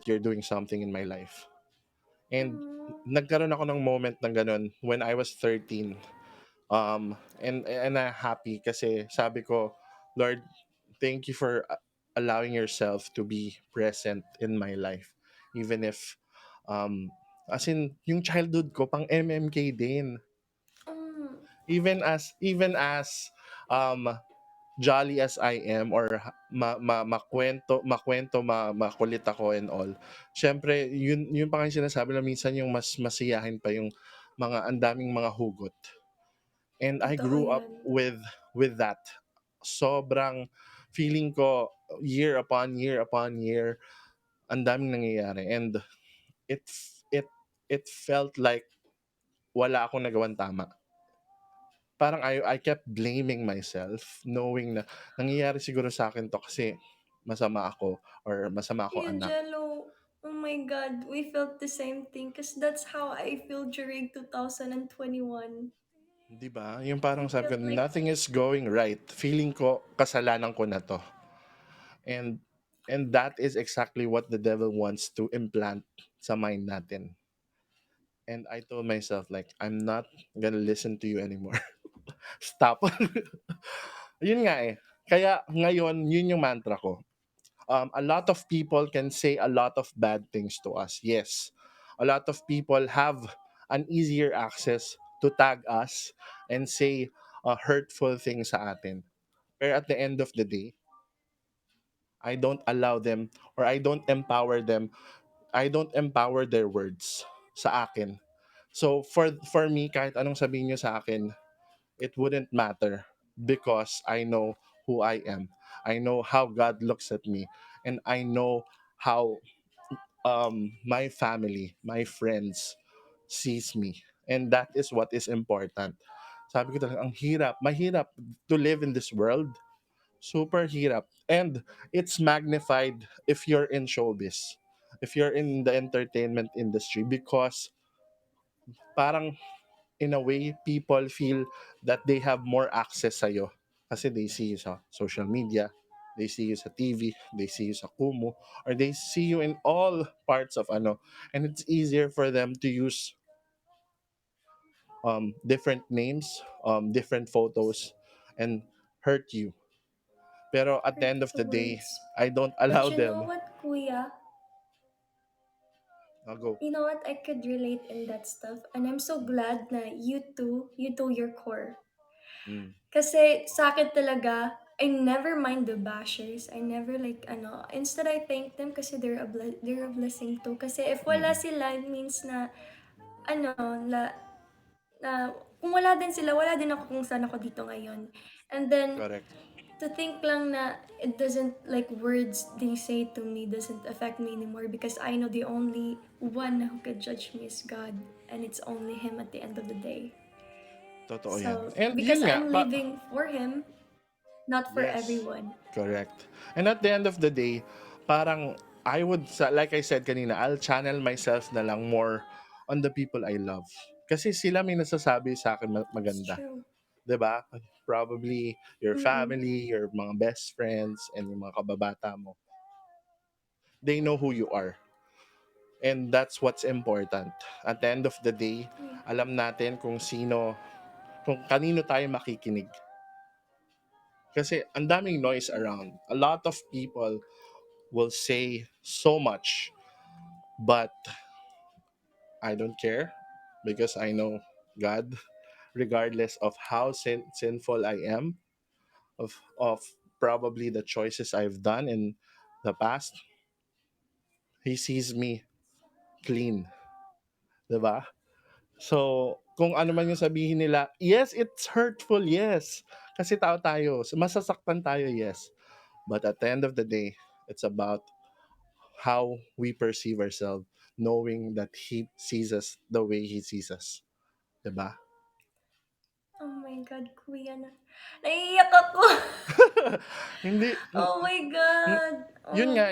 that you're doing something in my life. And Mm. nagkaroon ako ng moment ng ganun when I was 13. And I'm happy kasi sabi ko, Lord, thank you for allowing yourself to be present in my life. Even if, um, as in, yung childhood ko, pang MMK din. Mm. Even as um, jolly as I am, or makulit ako and all. Syempre, yun pa nga yung sinasabi na minsan yung mas masiyahin pa yung mga andaming mga hugot. And I Totoo grew up yan. with that. Sobrang feeling ko year upon year upon year, ang daming nangyayari, and it it it felt like wala akong nagawang tama. Parang I kept blaming myself, knowing na nangyayari siguro sa akin to kasi masama ako or masama ako Yun, anak. Jello. Oh my God, we felt the same thing because that's how I feel during 2021. 'Di ba? Yung parang I sabi ko, felt like, nothing is going right. Feeling ko kasalanan ko na to. And that is exactly what the devil wants to implant sa mind natin. And I told myself like, I'm not gonna listen to you anymore. Stop. Yun nga eh. Kaya ngayon, yun yung mantra ko. A lot of people can say a lot of bad things to us. Yes. A lot of people have an easier access to tag us and say hurtful things sa atin. Pero at the end of the day, I don't allow them, or I don't empower them. I don't empower their words sa akin. So for me, kahit anong sabihin nyo sa akin, it wouldn't matter because I know who I am. I know how God looks at me, and I know how my family, my friends sees me. And that is what is important. Sabi ko talaga, ang hirap, mahirap to live in this world. Super hirap. And it's magnified if you're in showbiz, if you're in the entertainment industry, because parang in a way, people feel that they have more access sa'yo. Kasi they see you sa social media, they see you sa TV, they see you sa Kumu, or they see you in all parts of ano. And it's easier for them to use different names, different photos, and hurt you. Pero at the end of the hurtful day, words. I don't But allow you know them. what, Kuya? I'll go. You know what? I could relate in that stuff. And I'm so glad na you do your core. Mm, Kasi sa akin talaga, I never mind the bashers. I never like, instead I thank them kasi they're a blessing too. Kasi if wala mm, sila, it means na, ano, na, na, kung wala din sila, wala din ako kung saan ako dito ngayon. And then, correct. to think lang na it doesn't, like, words they say to me doesn't affect me anymore because I know the only one who could judge me is God. And it's only Him at the end of the day. Totoo yan. So, And because yun nga, I'm living for Him, not for yes, everyone. correct. And at the end of the day, parang like I said kanina, I'll channel myself na lang more on the people I love. Kasi sila may nasasabi sa akin It's maganda. true. 'Di ba? Probably your Mm-mm. family, your mga best friends, and yung mga kababata mo. They know who you are. And that's what's important. At the end of the day, Yeah. alam natin kung kanino tayo makikinig. Kasi ang daming noise around. A lot of people will say so much, but I don't care because I know God, regardless of how sinful I am, of probably the choices I've done in the past, He sees me clean, 'di ba? So, kung ano man yung sabihin nila, yes, it's hurtful, yes. Kasi tao tayo, masasaktan tayo, yes. But at the end of the day, it's about how we perceive ourselves, knowing that He sees us the way He sees us. Diba? Oh my God, kuya na. Naiiyak ako. Hindi, Oh my God. yun Oh, nga,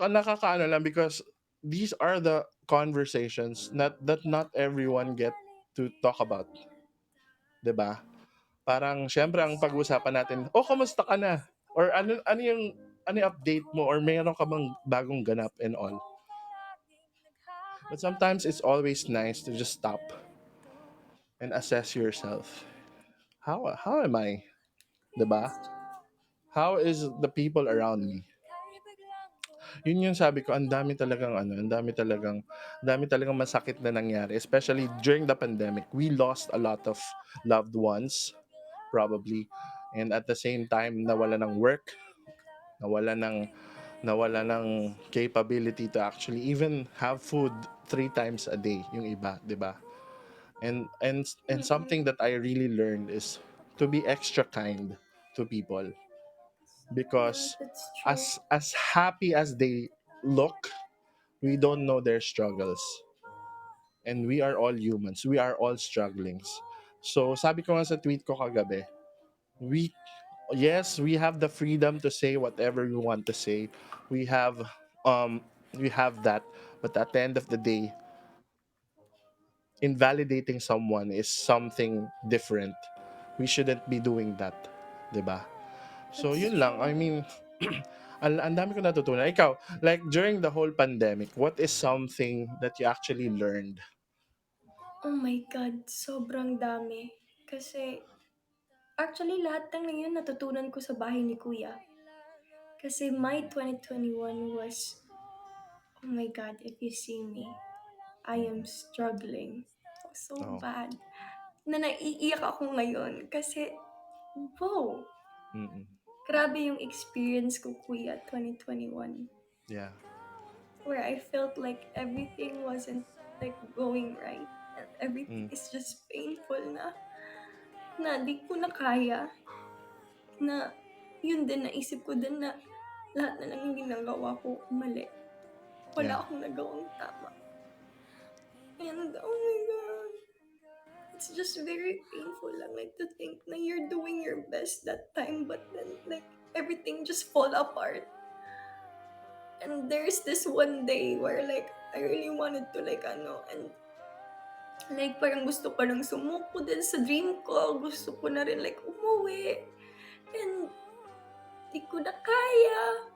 nakakaano lang because these are the conversations that not everyone get to talk about. Diba? Parang, syempre, ang pag-usapan natin, oh, kamusta ka na? Or ano yung update mo? Or mayroon ka bang bagong ganap and all? But sometimes it's always nice to just stop and assess yourself. How am I? 'Di ba? How is the people around me? Yun yung sabi ko, ang dami talagang masakit na nangyari, especially during the pandemic. We lost a lot of loved ones, probably. And at the same time, nawala ng, nawala ng capability to actually even have food 3 times a day, yung iba, di ba? And Mm-mm. something that I really learned is to be extra kind to people, Yeah, because that's true. as happy as they look, we don't know their struggles, and we are all humans, we are all strugglings. So sabi ko nga sa tweet ko kagabi, we yes, we have the freedom to say whatever we want to say. We have um we have that, but at the end of the day, invalidating someone is something different. We shouldn't be doing that, 'di ba? So That's yun lang. I true. mean, ang dami ko natutunan. Ikaw, like during the whole pandemic, what is something that you actually learned? Oh my God, sobrang dami. Kasi, actually, lahat ng ngayon natutunan ko sa bahay ni Kuya. Kasi my 2021 was, oh my God, if you see me, I am struggling so Oh. bad na naiiyak ako ngayon kasi, wow, Mm. grabe yung experience ko, Kuya, 2021. Yeah. Where I felt like everything wasn't like going right. And everything Mm. is just painful na di ko na kaya. Na yun din, naisip ko din na lahat na lang yung ginagawa ko mali. Wala Yeah. akong nagawang tama. And oh my God, it's just very painful lang like to think na you're doing your best that time but then like everything just fall apart. And there's this one day where like I really wanted to like and like parang gusto ko nang sumuko din sa dream ko, gusto ko na rin like umuwi and di ko na kaya.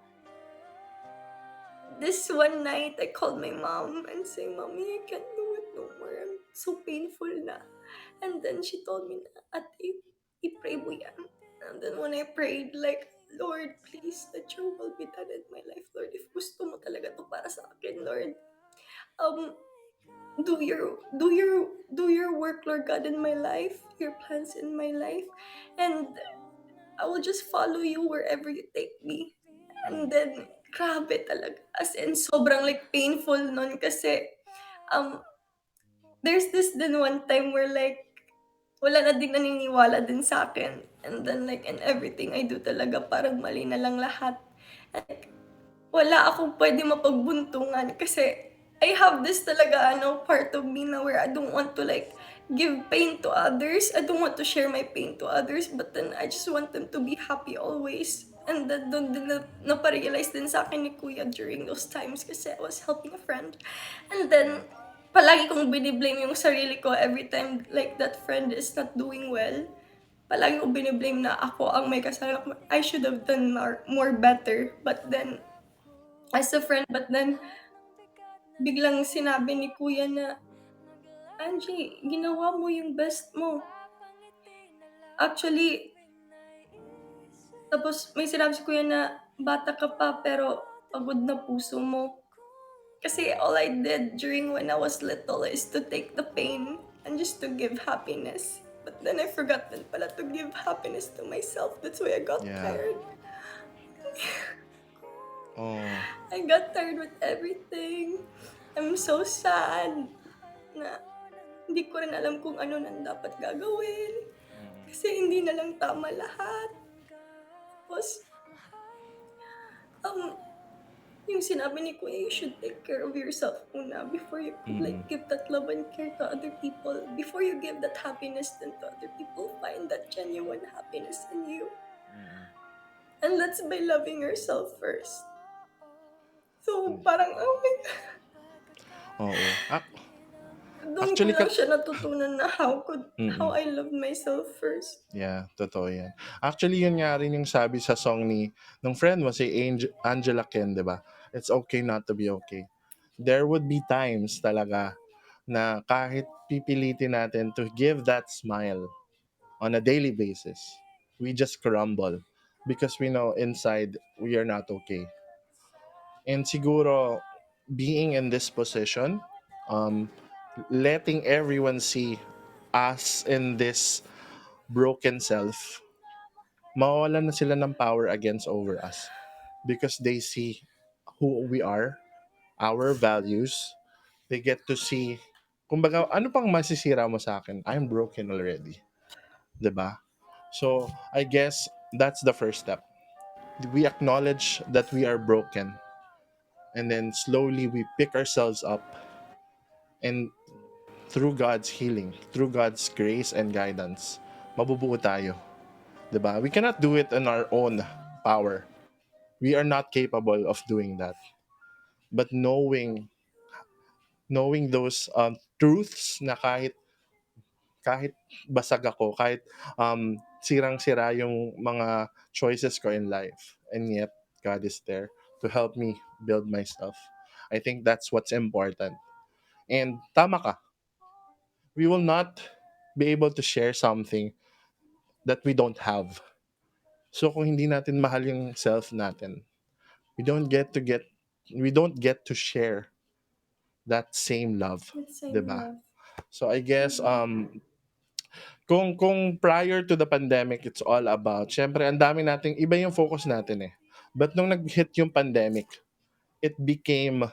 This one night, I called my mom and saying, "Mommy, I can't do it no more. I'm so painful na." And then she told me na, "Ate, i-pray mo yan." And then when I prayed, like, "Lord, please, let your will be done in my life, Lord. If gusto mo talaga to para sa akin, Lord, um, do your work, Lord God, in my life, your plans in my life, and I will just follow you wherever you take me." And Mm. then, grabe talaga. As in, sobrang like painful nun kasi, um, there's this din one time where like, wala na din naniniwala din sa akin. And then like, in everything I do talaga, parang mali na lang lahat. Wala akong puwedeng mapagbuntungan kasi I have this talaga part of me na where I don't want to like give pain to others. I don't want to share my pain to others, but then I just want them to be happy always. And then dun din napa-realize din sa'kin ni kuya during those times kasi I was helping a friend. And Yeah. then palagi kong bini-blame yung sarili ko every time like that friend is not doing well. Palagi kong bini-blame na ako ang may kasalanan. I should have done more better. But then as a friend, but then biglang sinabi ni kuya na, "Anji, ginawa mo yung best mo. Actually," tapos may sinabi si kuya na, "Bata ka pa pero pagod na puso mo." Kasi all I did during when I was little is to take the pain and just to give happiness. But then I forgot din pala to give happiness to myself. That's why I got Yeah. tired. Oh. I got tired with everything. I'm so sad na hindi ko rin alam kung ano nang dapat gagawin. Kasi hindi na lang tama lahat. Tapos, um, yung sinabi ni Kuya, you should take care of yourself muna before you could Mm. like give that love and care to other people. Before you give that happiness then to other people, find that genuine happiness in you. And that's by loving yourself first. So, Mm. parang, oh my God, Oo. doon ko Actually, lang siya natutunan na how mm. I love myself first. Yeah, totoo yan. Actually, yun nga rin yung sabi sa song nung friend mo, si Angela Ken, di ba? It's okay not to be okay. there would be times talaga na kahit pipilitin natin to give that smile on a daily basis, we just crumble because we know inside we are not okay. And siguro, being in this position, um, letting everyone see us in this broken self, mawawalan na sila ng power against over us because they see who we are, our values. They get to see, kumbaga, ano pang masisira mo sa akin? I'm broken already. 'Di ba? So, I guess that's the first step. We acknowledge that we are broken, and then slowly we pick ourselves up, and through God's healing, through God's grace and guidance, mabubuo tayo. 'Di ba? We cannot do it in our own power. We are not capable of doing that. But knowing those truths na kahit basag ako, kahit sirang-sira yung mga choices ko in life, and yet God is there to help me build myself. I think that's what's important. And tama ka, we will not be able to share something that we don't have. So kung hindi natin mahal yung self natin, we don't get to share that same love, That 'di same ba? love. So I guess Mm. kung prior to the pandemic, it's all about, syempre ang dami nating iba yung focus natin eh. But nung nag-hit yung pandemic, it became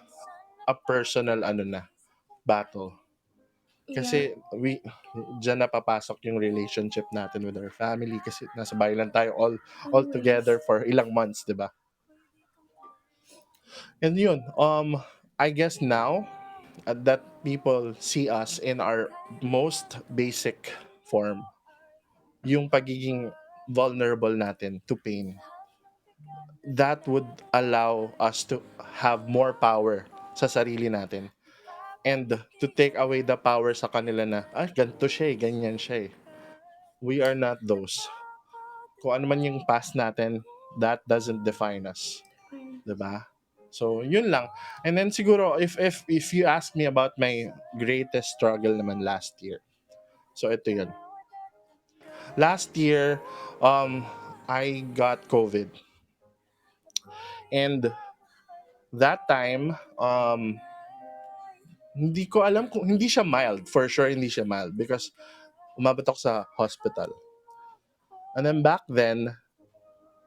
a personal ano na, battle. Yeah. Kasi diyan na papasok yung relationship natin with our family kasi nasa bahay lang tayo all together Always. for ilang months, 'di ba? And yun, I guess now that people see us in our most basic form, yung pagiging vulnerable natin to pain, that would allow us to have more power sa sarili natin and to take away the power sa kanila na, ganito siya eh, ganyan siya eh. We are not those. Kung ano man yung past natin, that doesn't define us. Fine. 'Di ba? So, yun lang. And then siguro, if you ask me about my greatest struggle naman last year, so ito yun. Last year, I got COVID. And that time, hindi ko alam kung hindi siya mild. For sure, hindi siya mild because umabot ako sa hospital. And then back then,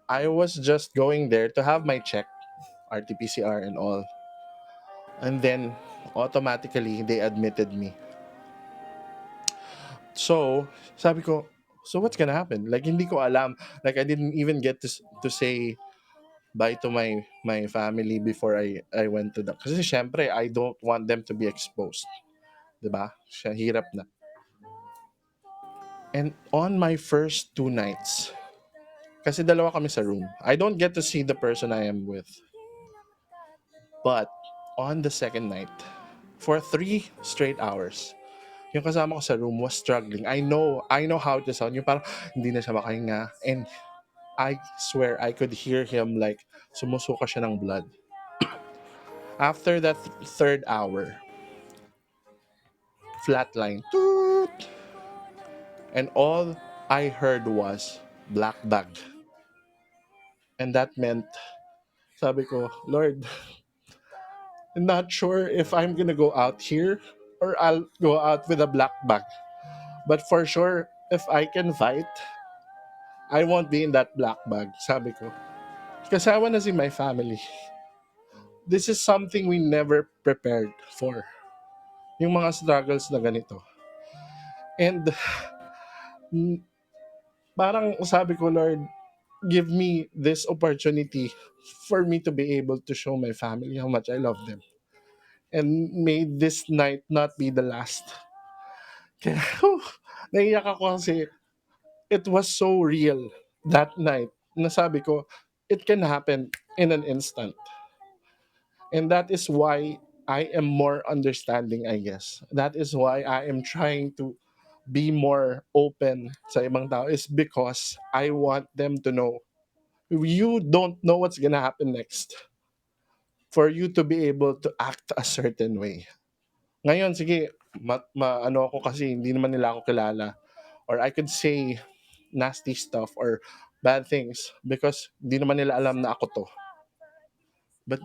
I was just going there to have my check, RT-PCR and all. And then, automatically, they admitted me. So, sabi ko, so what's gonna happen? Like, hindi ko alam. Like, I didn't even get to say bye to my family before I went to the... Kasi syempre, I don't want them to be exposed. 'Di ba? Siya, hirap na. And on my first 2 nights, kasi dalawa kami sa room, I don't get to see the person I am with. But on the second night, for 3 straight hours, yung kasama ko sa room was struggling. I know how to sound. Yung parang hindi na siya makahinga. And I swear, I could hear him like sumusuka siya ng blood. After that third hour, flatline. Toot! And all I heard was black bag. And that meant, sabi ko, Lord, I'm not sure if I'm gonna go out here or I'll go out with a black bag. But for sure, if I can fight, I won't be in that black bag, sabi ko. Kasi I wanna see my family. This is something we never prepared for. Yung mga struggles na ganito. And parang sabi ko, Lord, give me this opportunity for me to be able to show my family how much I love them. And may this night not be the last. Kaya, naiyak ako kasi it was so real that night. Nasabi ko, it can happen in an instant. And that is why I am more understanding, I guess. That is why I am trying to be more open sa ibang tao is because I want them to know you don't know what's gonna happen next. for you to be able to act a certain way. Ngayon, sige, ano ako kasi hindi naman nila ako kilala, or I could say nasty stuff or bad things because hindi naman nila alam na ako to. But